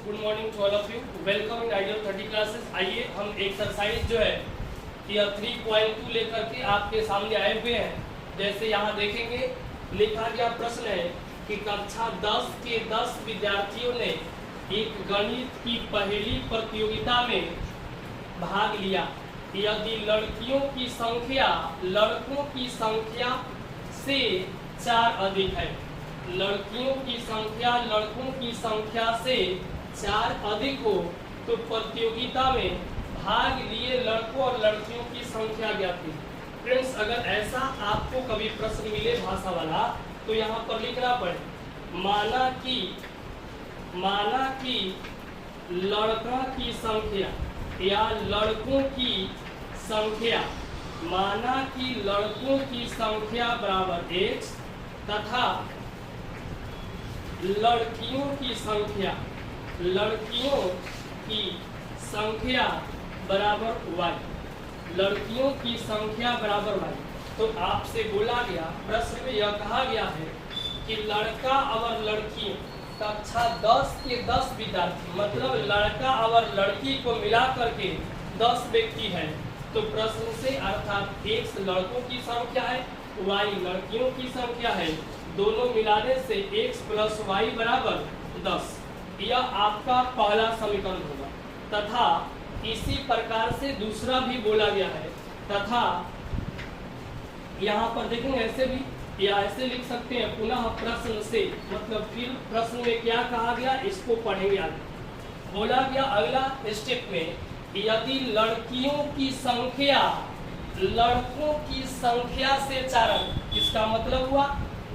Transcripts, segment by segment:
Good morning to all of you. Welcome in Ideal 30 classes. आइए हम exercise जो है यह 3.2 लेकर के आपके सामने आए हुए हैं। जैसे यहाँ देखेंगे लिखा गया प्रश्न है कि कक्षा 10 के 10 विद्यार्थियों ने एक गणित की पहेली प्रतियोगिता में भाग लिया। यदि लड़कियों की संख्या लड़कों की संख्या से 4 अधिक है, लड़कियों की संख्या लड़कों की संख्या से 4 अधिक हो तो प्रतियोगिता में भाग लिए लड़कों और लड़कियों की संख्या ज्ञात कीजिए। फ्रेंड्स, अगर ऐसा आपको कभी प्रश्न मिले भाषा वाला तो यहाँ पर लिखना पड़े माना कि लड़का की संख्या या लड़कों की संख्या, माना कि लड़कों की संख्या बराबर x तथा लड़कियों की संख्या बराबर y, लड़कियों की संख्या बराबर y। तो आपसे बोला गया, प्रश्न में यह कहा गया है कि लड़का और लड़की कक्षा 10 के 10 विद्यार्थी, मतलब लड़का और लड़की को मिला करके 10 व्यक्ति हैं। तो प्रश्न से अर्थात x लड़कों की संख्या है, y लड़कियों की संख्या है, दोनों मिलाने से x प्लस y बराबर 10। यह आपका पहला समीकरण होगा। तथा इसी प्रकार से दूसरा भी बोला गया है। तथा यहाँ पर देखेंगे ऐसे भी या ऐसे लिख सकते हैं, पुनः प्रश्न से, मतलब फिर प्रश्न में क्या कहा गया इसको पढ़ेंगे आगे। बोला गया अगला स्टेप में, यदि लड़कियों की संख्या लड़कों की संख्या से 4 अधिक, इसका मतलब हुआ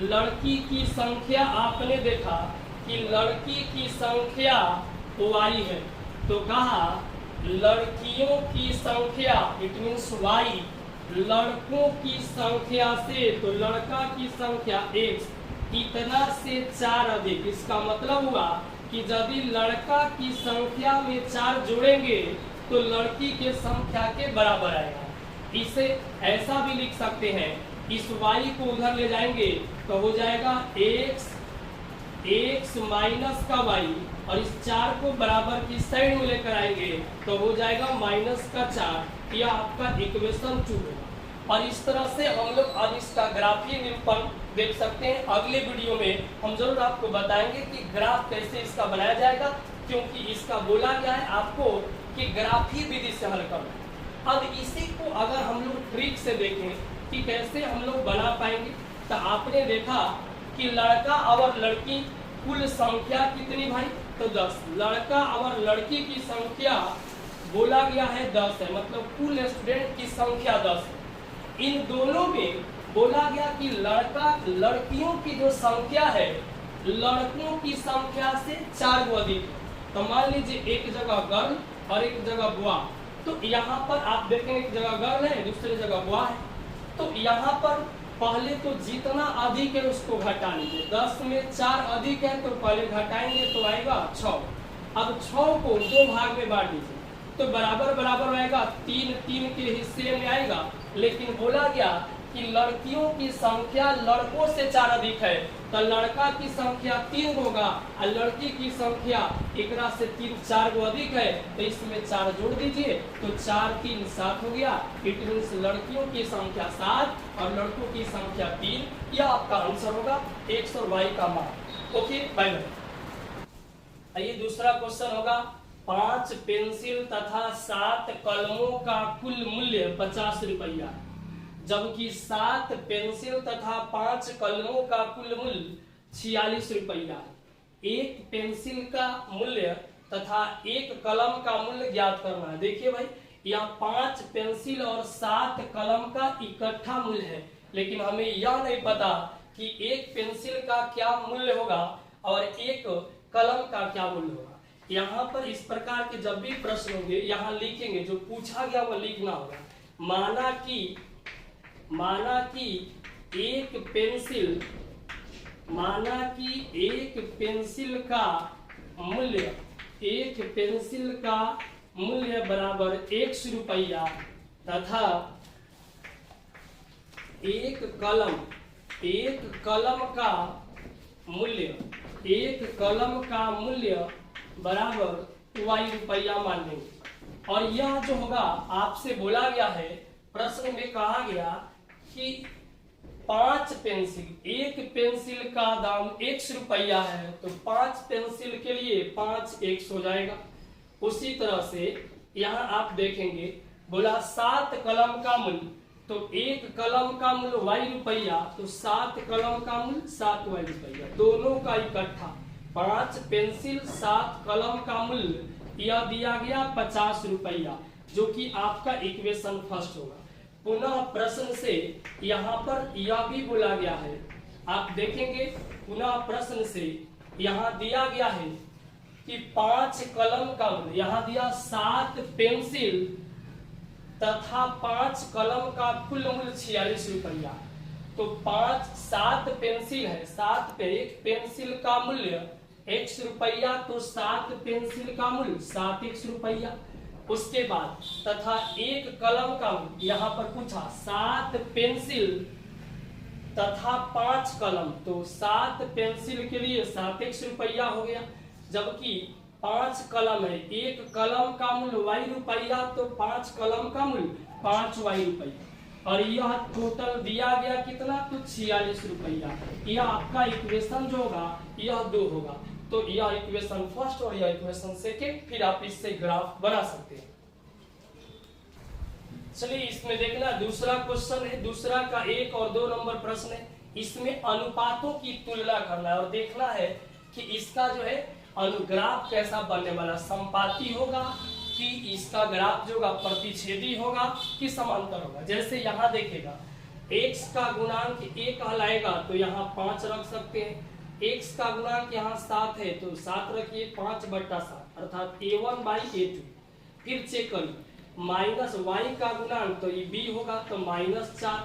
लड़की की संख्या, आपने देखा कि लड़की की संख्या y है, तो कहा लड़कियों की संख्या इट मीन्स y लड़कों की संख्या से, तो लड़का की संख्या x इतना से 4 अधिक। इसका मतलब हुआ कि यदि लड़का की संख्या में 4 जोड़ेंगे तो लड़की के संख्या के बराबर आएगा। इसे ऐसा भी लिख सकते हैं, इस y को उधर ले जाएंगे तो हो जाएगा x माइनस का y, और इस 4 को बराबर की साइड में लेकर आएंगे तो हो जाएगा माइनस का 4। यह आपका इक्वेशन 2 होगा। और इस तरह से हम लोग आज इसका ग्राफीय निरूपण देख सकते हैं। अगले वीडियो में हम जरूर आपको बताएंगे कि ग्राफ कैसे इसका बनाया जाएगा, क्योंकि इसका बोला गया है आपको कि ग्राफीय विधि से हल करना। अब इसी को अगर हम लोग ट्रिक से देखें कि कैसे हम लोग बना पाएंगे, तो आपने देखा कि लड़का और लड़की कुल संख्या कितनी भाई, तो 10। लड़का और लड़की की संख्या बोला गया है 10 है, मतलब कुल स्टूडेंट की संख्या 10 है। इन दोनों में बोला गया कि लड़कियों की जो संख्या है लड़कों की संख्या से 4 अधिक है। तो मान लीजिए एक जगह गर्ल और एक जगह बॉय, तो यहाँ पर आप देखेंगे एक जगह गर्ल है दूसरी जगह बॉय है। तो यहाँ पर पहले तो जितना अधिक है उसको घटा लीजिए। 10 में 4 अधिक है तो पहले घटाएंगे तो आएगा 6। अब 6 को 2 भाग में बांट दीजिए तो बराबर बराबर आएगा, 3 के हिस्से में आएगा। लेकिन बोला गया कि लड़कियों की संख्या लड़कों से 4 अधिक है, तो लड़का की संख्या 3 होगा और लड़की की संख्या एकरा से 4 गो अधिक है, तो इसमें 4 जोड़ दीजिए तो 4 3 7 हो गया। इट मीन्स लड़कियों की संख्या 7 और लड़कों की संख्या 3। यह आपका आंसर होगा x और y का मान। Okay, bye bye. आइए दूसरा क्वेश्चन होगा, 5 पेंसिल तथा 7 कलमों का कुल मूल्य 50 रुपया, जबकि 7 पेंसिल तथा 5 कलमों का कुल मूल्य 46 रुपया। एक पेंसिल का मूल्य तथा एक कलम का मूल्य ज्ञात करना है। देखिए भाई, यहाँ 5 पेंसिल और 7 कलम का इकट्ठा मूल्य है, लेकिन हमें यह नहीं पता कि एक पेंसिल का क्या मूल्य होगा और एक कलम का क्या मूल्य होगा। यहाँ पर इस प्रकार के जब भी प्रश्न होंगे यहाँ लिखेंगे, जो पूछा गया वह लिखना होगा। माना कि एक पेंसिल का मूल्य बराबर x रुपया तथा एक कलम का मूल्य बराबर y रुपया मान लेंगे। और यह जो होगा आपसे बोला गया है, प्रश्न में कहा गया कि 5 पेंसिल, एक पेंसिल का दाम x रुपया है, तो 5 पेंसिल के लिए 5x हो जाएगा। उसी तरह से यहाँ आप देखेंगे बोला 7 कलम का मूल्य, तो एक कलम का मूल्य y रुपया, तो 7 कलम का मूल्य 7y रुपया, दोनों का इकट्ठा 5 पेंसिल 7 कलम का मूल्य यह दिया गया 50 रुपया, जो कि आपका इक्वेशन फर्स्ट होगा। पुनः प्रश्न से यहाँ पर यह भी बोला गया है, आप देखेंगे पुनः प्रश्न से यहाँ दिया गया है कि 5 कलम का मूल्य, यहाँ दिया 7 पेंसिल तथा 5 कलम का कुल मूल्य 46 रुपया। तो 7 पेंसिल है, 7 पे एक पेंसिल का मूल्य x रुपया, तो 7 पेंसिल का मूल्य 7x रुपया। उसके बाद तथा एक कलम का मूल्य, यहाँ पर पूछा 7 पेंसिल तथा 5 कलम, तो 7 पेंसिल के लिए 7x रुपया हो गया, जबकि 5 कलम है, एक कलम का मूल्य y रुपया, तो 5 कलम का मूल्य 5y रुपया। और यह टोटल दिया गया कितना, तो 46 रुपया। यह आपका इक्वेशन जो होगा यह 2 होगा। तो यह इक्वेशन फर्स्ट और यह इक्वेशन सेकेंड, फिर आप इससे ग्राफ बना सकते हैं। चलिए इसमें देखना दूसरा क्वेश्चन है, दूसरा का 1 और 2 नंबर प्रश्न है। इसमें अनुपातों की तुलना करना है और देखना है कि इसका जो है अनुग्राफ कैसा बनने वाला, संपाती होगा कि इसका ग्राफ जो होगा प्रतिच्छेदी होगा कि समांतर होगा। जैसे यहाँ देखेगा x का गुणांक 1 कहलाएगा, तो यहाँ 5 रख सकते हैं। x का गुणांक यहाँ 7 है, तो 7 रखिए, 5/7 अर्थात a1 by a2। फिर चेक करिए माइनस y का गुणांक, तो ये b होगा, तो -4।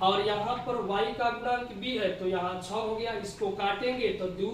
और यहाँ पर y का गुणांक b है, तो यहाँ 6 हो गया। इसको काटेंगे तो 2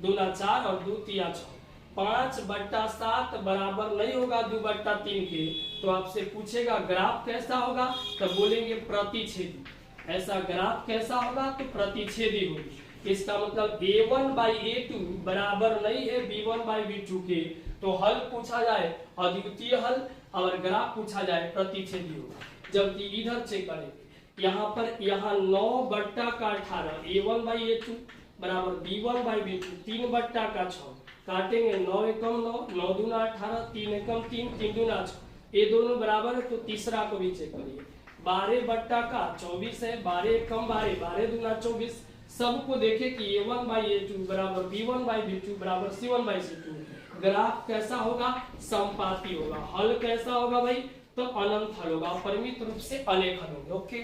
दूना 4 और 2 तिया 6, 5/7 बराबर नहीं होगा 2/3 के। तो आपसे पूछेगा ग्राफ कैसा होगा, तो बोलेंगे प्रतिच्छेदी। ऐसा ग्राफ कैसा होगा, तो प्रतिच्छेदी होगी। इसका मतलब a1 by a2 बराबर नहीं है b1 by b2 के। तो हल पूछा जाए अद्वितीय हल और ग्राफ पूछा जाए प्रतिच्छेदी होगा। जबकि इधर चेक करेंगे, यहाँ पर यहाँ 9/18 a1 by a2 बराबर b1 by b2, 3/6 काटेंगे, 9 एकम 9, 9 दूना 18, 3 एकम 3, 3 दूना 6, ये दोनों बराबर है। तो तीसरा को भी चेक करिए, 12/24 है, 12 एकम 12, 12 दूना 24। सबको देखे कि a1 by a2 बराबर b1 by b2 बराबर c1 by c2। ग्राफ कैसा होगा, संपाती होगा। हल कैसा होगा भाई, तो अनंत हल होगा, परिमित रूप से अनेक हल होंगे। ओके,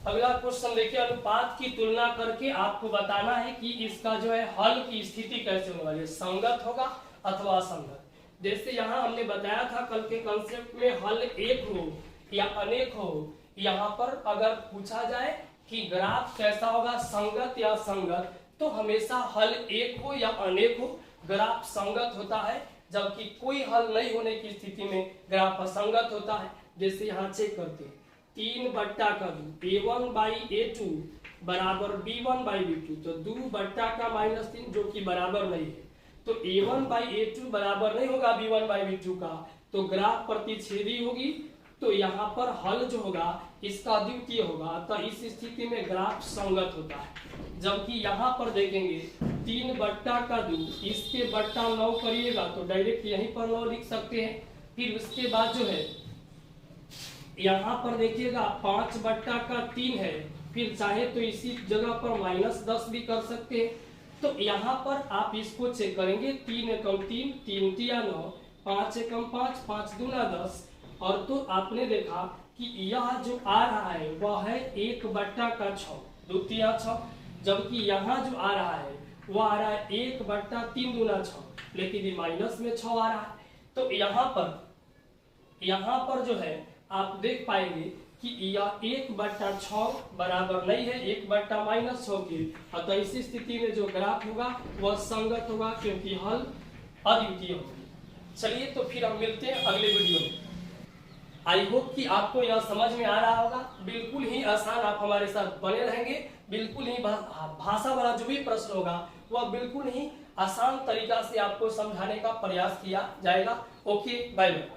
अगला क्वेश्चन देखिए, अनुपात की तुलना करके आपको बताना है कि इसका जो है हल की स्थिति कैसे होने वाली है, संगत होगा अथवा असंगत। जैसे यहाँ हमने बताया था कल के कंसेप्ट में, हल एक हो या अनेक हो, यहाँ पर अगर पूछा जाए कि ग्राफ कैसा होगा, संगत या असंगत, तो हमेशा हल एक हो या अनेक हो ग्राफ संगत होता है, जबकि कोई हल नहीं होने की स्थिति में ग्राफ असंगत होता है। जैसे यहाँ चेक करते हैं, 3/2 a1 by a2 बराबर b1 by b2, तो 2/-3 जो कि बराबर नहीं है। तो a1 by a2 बराबर नहीं होगा b1 by b2 का, तो ग्राफ प्रतिच्छेदी होगी। तो यहाँ पर हल जो होगा इसका द्वितीय होगा, तो इस स्थिति में ग्राफ संगत होता है। जबकि यहाँ पर देखेंगे 3/2, इसके बट्टा 9 करिएगा तो डायरेक्ट यहीं पर 9 लिख सकते हैं। फिर उसके बाद जो है यहाँ पर देखिएगा 5/3 है, फिर चाहे तो इसी जगह पर -10 भी कर सकते हैं। तो यहाँ पर आप इसको चेक करेंगे, 3 एकम 3, 3 तिया 9, 5 एकम 5, 5 दूना 10। और तो आपने देखा कि यह जो आ रहा है वह है 1/6, 2 तिया 6, जबकि यहाँ जो आ रहा है वह आ रहा है 1/3 दूना 6, लेकिन ये माइनस में 6 आ रहा है। तो यहाँ पर जो है आप देख पाएंगे कि यह 1/6 बराबर नहीं है 1/-6 के। अतः इसी स्थिति में जो ग्राफ होगा वह संगत होगा, क्योंकि हल अद्वितीय होगा। चलिए तो फिर हम मिलते हैं अगले वीडियो में। आई होप कि आपको यह समझ में आ रहा होगा। बिल्कुल ही आसान, आप हमारे साथ बने रहेंगे। बिल्कुल ही भाषा वाला जो भी प्रश्न होगा वह बिल्कुल ही आसान तरीका से आपको समझाने का प्रयास किया जाएगा। Okay, bye bye.